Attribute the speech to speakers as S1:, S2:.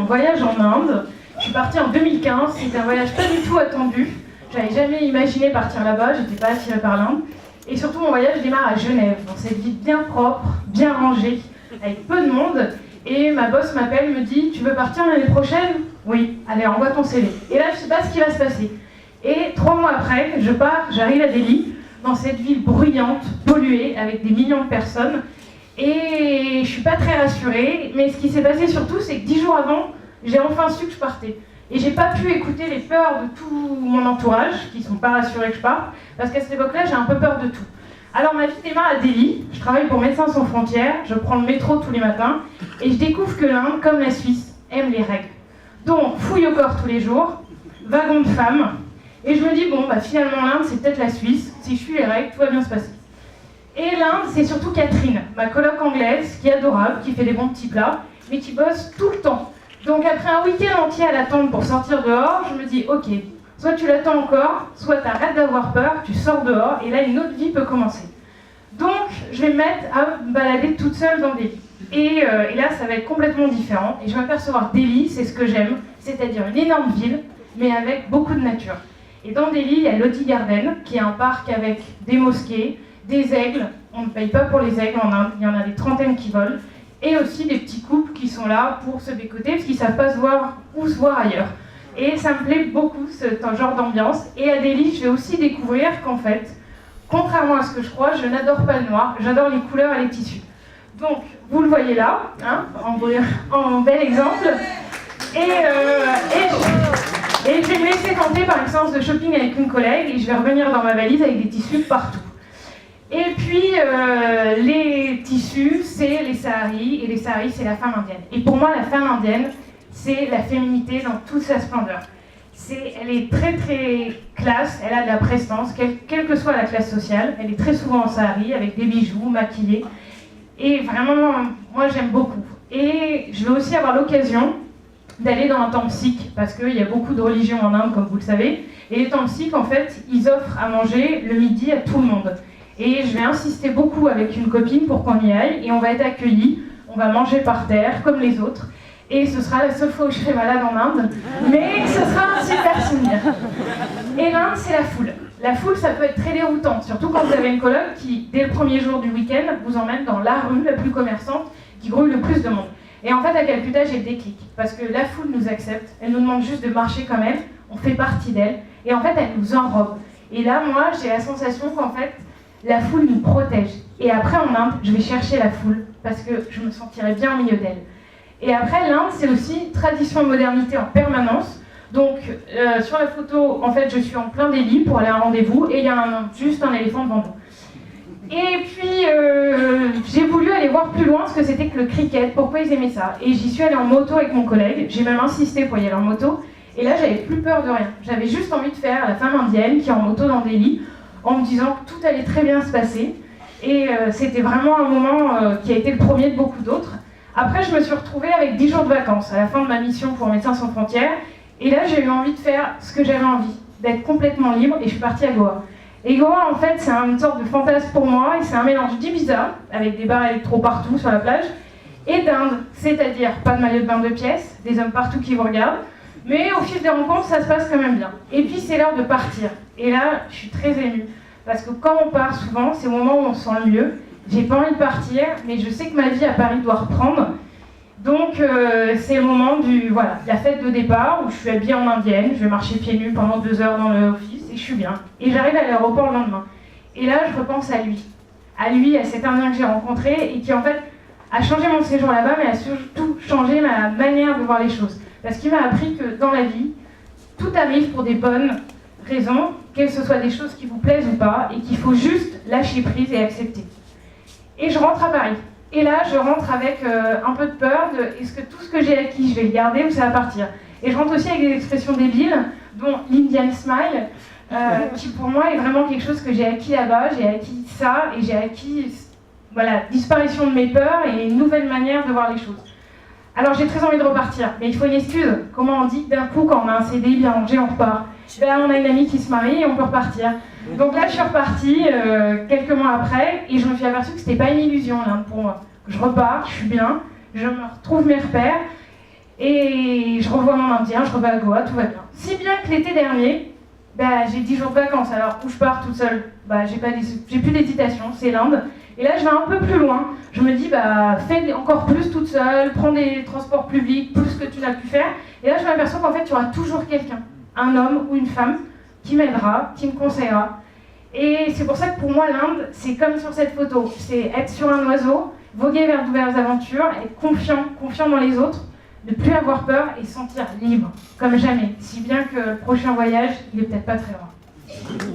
S1: Voyage en Inde. Je suis partie en 2015, c'était un voyage pas du tout attendu. J'avais jamais imaginé partir là-bas, j'étais pas attirée par l'Inde. Et surtout, mon voyage démarre à Genève, dans cette ville bien propre, bien rangée, avec peu de monde. Et ma boss m'appelle, me dit « Tu veux partir l'année prochaine ?»« Oui, allez, envoie ton CV. » Et là, je sais pas ce qui va se passer. Et 3 mois après, je pars, j'arrive à Delhi, dans cette ville bruyante, polluée, avec des millions de personnes. Et je suis pas très rassurée, mais ce qui s'est passé surtout, c'est que 10 jours avant, j'ai enfin su que je partais. Et j'ai pas pu écouter les peurs de tout mon entourage, qui sont pas rassurés que je parte, parce qu'à cette époque-là, j'ai un peu peur de tout. Alors ma vie démarre à Delhi, je travaille pour Médecins sans frontières, je prends le métro tous les matins, et je découvre que l'Inde, comme la Suisse, aime les règles. Donc, fouille au corps tous les jours, wagon de femmes, et je me dis, bon, bah finalement l'Inde, c'est peut-être la Suisse, si je suis les règles, tout va bien se passer. Et l'Inde, c'est surtout Catherine, ma coloc anglaise, qui est adorable, qui fait des bons petits plats, mais qui bosse tout le temps. Donc après un week-end entier à l'attendre pour sortir dehors, je me dis, ok, soit tu l'attends encore, soit tu arrêtes d'avoir peur, tu sors dehors, et là une autre vie peut commencer. Donc je vais me mettre à me balader toute seule dans Delhi. Et là, ça va être complètement différent, et je vais m'apercevoir que Delhi, c'est ce que j'aime, c'est-à-dire une énorme ville, mais avec beaucoup de nature. Et dans Delhi, il y a Lodi Garden, qui est un parc avec des mosquées, des aigles, on ne paye pas pour les aigles en Inde, il y en a des trentaines qui volent, et aussi des petits couples qui sont là pour se bécoter, parce qu'ils ne savent pas se voir ou se voir ailleurs. Et ça me plaît beaucoup, ce genre d'ambiance. Et à Delhi, je vais aussi découvrir qu'en fait, contrairement à ce que je crois, je n'adore pas le noir, j'adore les couleurs et les tissus. Donc, vous le voyez là, hein, en bel exemple. Et je vais me laisser tenter par une séance de shopping avec une collègue, et je vais revenir dans ma valise avec des tissus partout. Et puis, les tissus, c'est les saris, et les saris, c'est la femme indienne. Et pour moi, la femme indienne, c'est la féminité dans toute sa splendeur. Elle est très très classe, elle a de la prestance, quelle que soit la classe sociale. Elle est très souvent en sari, avec des bijoux, maquillée. Et vraiment, moi, j'aime beaucoup. Et je vais aussi avoir l'occasion d'aller dans un temple sikh, parce qu'il y a beaucoup de religions en Inde, comme vous le savez. Et les temples sikhs, en fait, ils offrent à manger le midi à tout le monde. Et je vais insister beaucoup avec une copine pour qu'on y aille, et on va être accueillis, on va manger par terre, comme les autres, et ce sera la seule fois où je serai malade en Inde, mais ce sera un super souvenir. Et l'Inde, c'est la foule. La foule, ça peut être très déroutant, surtout quand vous avez une coloc qui, dès le premier jour du week-end, vous emmène dans la rue la plus commerçante, qui grouille le plus de monde. Et en fait, à Calcutta, j'ai le déclic, parce que la foule nous accepte, elle nous demande juste de marcher comme elle, on fait partie d'elle, et en fait, elle nous enrobe. Et là, moi, j'ai la sensation qu'en fait, la foule nous protège. Et après, en Inde, je vais chercher la foule, parce que je me sentirai bien au milieu d'elle. Et après, l'Inde, c'est aussi tradition et modernité en permanence. Donc, sur la photo, en fait, je suis en plein Delhi pour aller à un rendez-vous, et il y a juste un éléphant devant nous. Et puis, j'ai voulu aller voir plus loin ce que c'était que le cricket, pourquoi ils aimaient ça. Et j'y suis allée en moto avec mon collègue, j'ai même insisté pour y aller en moto, et là, j'avais plus peur de rien. J'avais juste envie de faire la femme indienne qui est en moto dans Delhi, en me disant que tout allait très bien se passer. Et c'était vraiment un moment qui a été le premier de beaucoup d'autres. Après, je me suis retrouvée avec 10 jours de vacances à la fin de ma mission pour Médecins sans frontières. Et là, j'ai eu envie de faire ce que j'avais envie, d'être complètement libre, et je suis partie à Goa. Et Goa, en fait, c'est une sorte de fantasme pour moi, et c'est un mélange d'Ibiza, avec des bars électro partout sur la plage, et d'Inde, c'est-à-dire pas de maillot de bain de pièces, des hommes partout qui vous regardent, mais au fil des rencontres, ça se passe quand même bien. Et puis, c'est l'heure de partir. Et là, je suis très émue. Parce que quand on part souvent, c'est au moment où on se sent le mieux. J'ai pas envie de partir, mais je sais que ma vie à Paris doit reprendre. Donc c'est le moment la fête de départ, où je suis habillée en indienne, je vais marcher pieds nus pendant 2 heures dans l'office, et je suis bien. Et j'arrive à l'aéroport le lendemain. Et là, je repense à lui, à cet Indien que j'ai rencontré, et qui en fait a changé mon séjour là-bas, mais a surtout changé ma manière de voir les choses. Parce qu'il m'a appris que dans la vie, tout arrive pour des bonnes raisons, que ce soit des choses qui vous plaisent ou pas, et qu'il faut juste lâcher prise et accepter. Et je rentre à Paris. Et là, je rentre avec un peu de peur de est-ce que tout ce que j'ai acquis, je vais le garder ou ça va partir. Et je rentre aussi avec des expressions débiles, dont l'Indian Smile, qui pour moi est vraiment quelque chose que j'ai acquis là-bas. J'ai acquis ça et j'ai acquis disparition de mes peurs et une nouvelle manière de voir les choses. Alors j'ai très envie de repartir, mais il faut une excuse. Comment on dit que d'un coup, quand on a un CDI bien rangé, on repart? On a une amie qui se marie et on peut repartir. Donc là, je suis repartie quelques mois après et je me suis aperçue que c'était pas une illusion là, pour moi. Je repars, je suis bien, je me retrouve mes repères et je revois mon Indien, je revois à Goa, tout va bien. Si bien que l'été dernier, j'ai 10 jours de vacances, alors où je pars toute seule, j'ai plus d'hésitation, c'est l'Inde. Et là, je vais un peu plus loin. Je me dis, fais encore plus toute seule, prends des transports publics, plus que tu n'as pu faire. Et là, je m'aperçois qu'en fait, tu auras toujours quelqu'un, un homme ou une femme, qui m'aidera, qui me conseillera. Et c'est pour ça que pour moi, l'Inde, c'est comme sur cette photo. C'est être sur un oiseau, voguer vers de nouvelles aventures, être confiant dans les autres, ne plus avoir peur et se sentir libre, comme jamais. Si bien que le prochain voyage, il est peut-être pas très loin.